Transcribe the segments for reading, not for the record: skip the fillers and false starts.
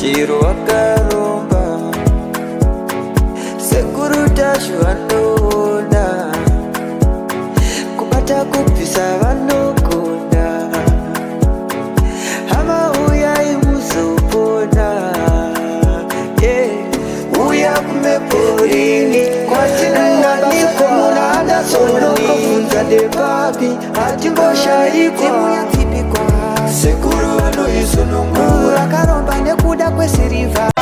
chiro wakaromba sekuru tacho vanoona kubata kupisa vanogonda hama uyai muzopona uya kumeporini kwatinananikwa munada sonokofunza depapi hatingoshaikwa sekuru vanoisonongura karomba nekuda kwesiriva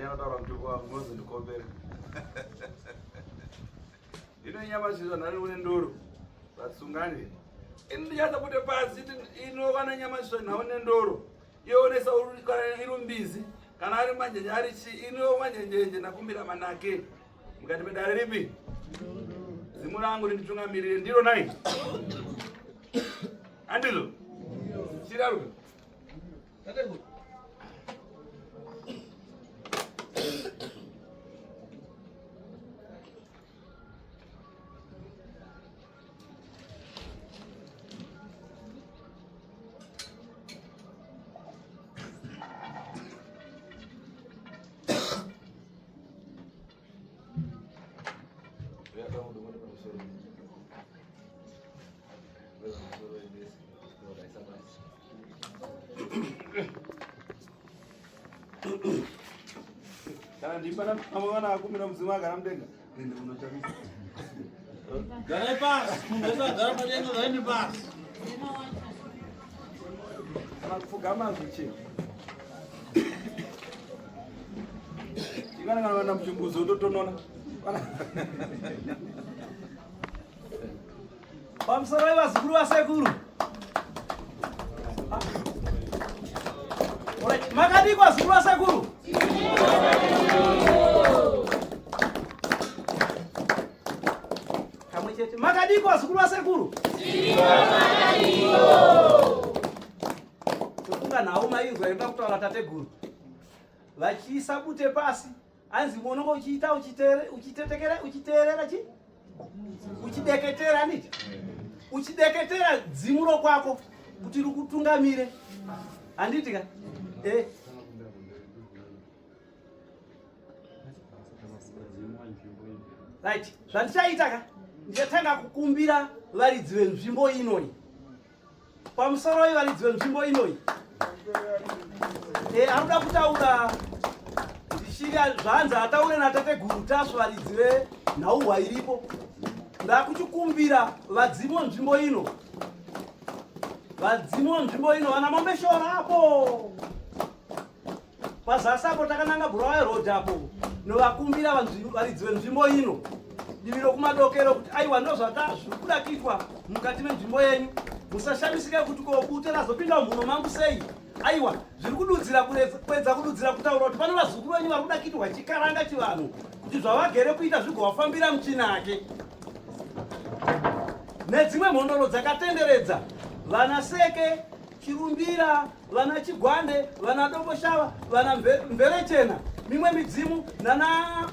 anotaura kuti mwozi ndikombera. Ino nyama zvizo nari une ndoro. Vatsungani. Indichaza kuti pasi ino kana nyama zvizo naone ndoro. Yonesa kana irumbizi kana ari manjenje ari chi ino manjenje nakumbira manake. Mukati medare ripi? Zimu rangu rinditungamirire ndiro nai. Andilo. Chiraruka. Tateku. Kana ndipana amwana akumira muzima akaramdenga nende unotamisa Garai pass mungeza gara padenga gaini pass kana kufugama zvichi ingana kana vana muchimbuzo totonona pamusoro vazukuru vasekuru makadikwa zukuru vasekuru kamwe chete makadikwa zukuru vasekuru tofunga nawo maizwa enda kutaura tateguru vachiisa bute pasi anzi monongo uchiita uchiteerera chi uchideketera niti uchideketera dzimulo kwako kuti rikutungamire handiti ka right zvandichaita ka ndichatanga kukumbira varidzi venzvimbo inoi pamusoro ivaridzi venzvimbo inoi anoda kutaura ndichira zvanzi ataure natateguru tasu varidzi venhauhwa iripo ndakuchikumbira vadzimu venzvimbo ino vadzimu venzvimbo ino vana mambeshora apo pazasi apo takananga Bulawayo Road apo novakumbira varidzi venzvimbo ino divi rokumadokero kuti aiwa ndozviri kuda kuitwa mukati menzvimbo yenyu musashamisike kuti kobute razopinda mumhuno mangu sei aiwa zviri kududzira kuedza kududzira kutaura kuti pane vazukuru venyu vari kuda kuitwa chikaranga chivanhu kuti zvavagere kuita zvigovafambira muchinake nedzimwe mhondoro dzakatenderedza vana Seke, Chirumbira, vana Chigwande, vana Domboshava, vana Mverechena, mimwe midzimu nana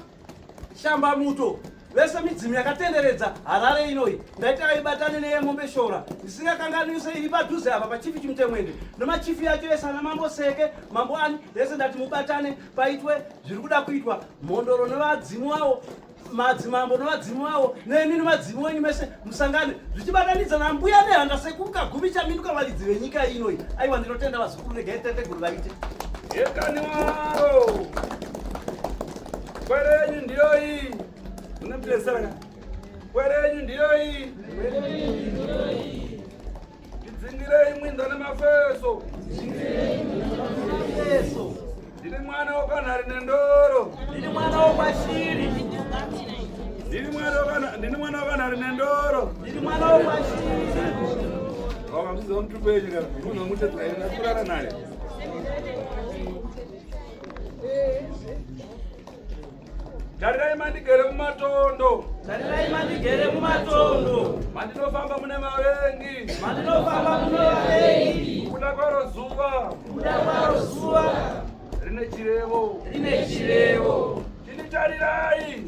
Shamba Muto vese midzimu yakatenderedza Harare inoi ndaita vaibatane neyeMombeshora ndisingakanganise iri padhuze apa pachifi chimutemwende nemachifi yacho ese ana mambo Seke mambo ani vese ndati mubatane paitwe zviri kuda kuitwa mhondoro nevadzimu avo madzimambo nevadzimu avo nemi nemadzimu wenyu mese musangane zvichibatanidza nambuya nehanda sekuru kagumi chaminduka varidzi venyika inoi aiwa ndinotenda vazukuru regai tateguru vaite yekani waro kwerenyu ndiyo iyi unamudesera kwerenyu ndiyo iyi idzingirei mwinda nemafeso ndiri mwana wokanhari nendoro ndiri mwana wokwashiri ndiri mwana wakanhari nendoro ndiri mwana wokwashiri wakamuziva mutupu wenyu kana unomutedzera kurara naye tarirai mandigere mumatondo tarirai mandigere mumatondo mandinofamba mune vavengi mandinofamba mune vavengi kuda kwaro zuva rine chirevo chinditarirai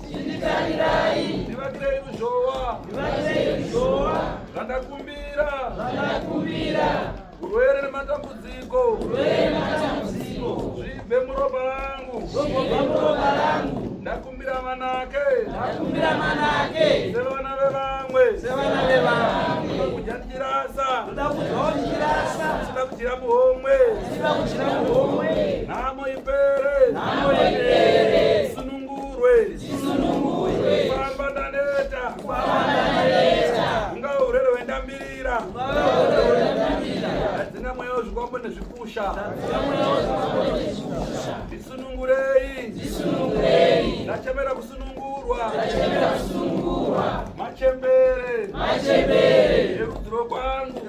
ndivakirei ruzhowa zvandakumbira urwere nematambudziko zvibve muropa rangu ndakumbira manake sevana vevamwe kudya ndichirasa chida kuchira muhomwe nhamo ipere sunungurwe famba ndaneta ungava urwere hwendambirira hadzina mweya wezvikwambo nezvipusha ndisunungurei machembere erudhiro kwangu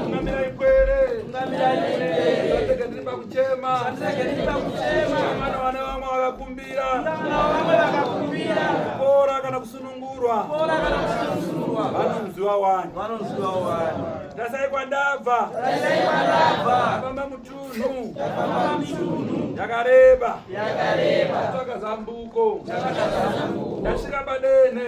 kungamira ikwere ndatege ndiri pakuchema mwana vane vamwe vakakumbira kupora kana kusunungurwa vanonziwa wani ndasai kwandabva ndafamba mutunhu yakareba tsvaka zambuko ndasvika padene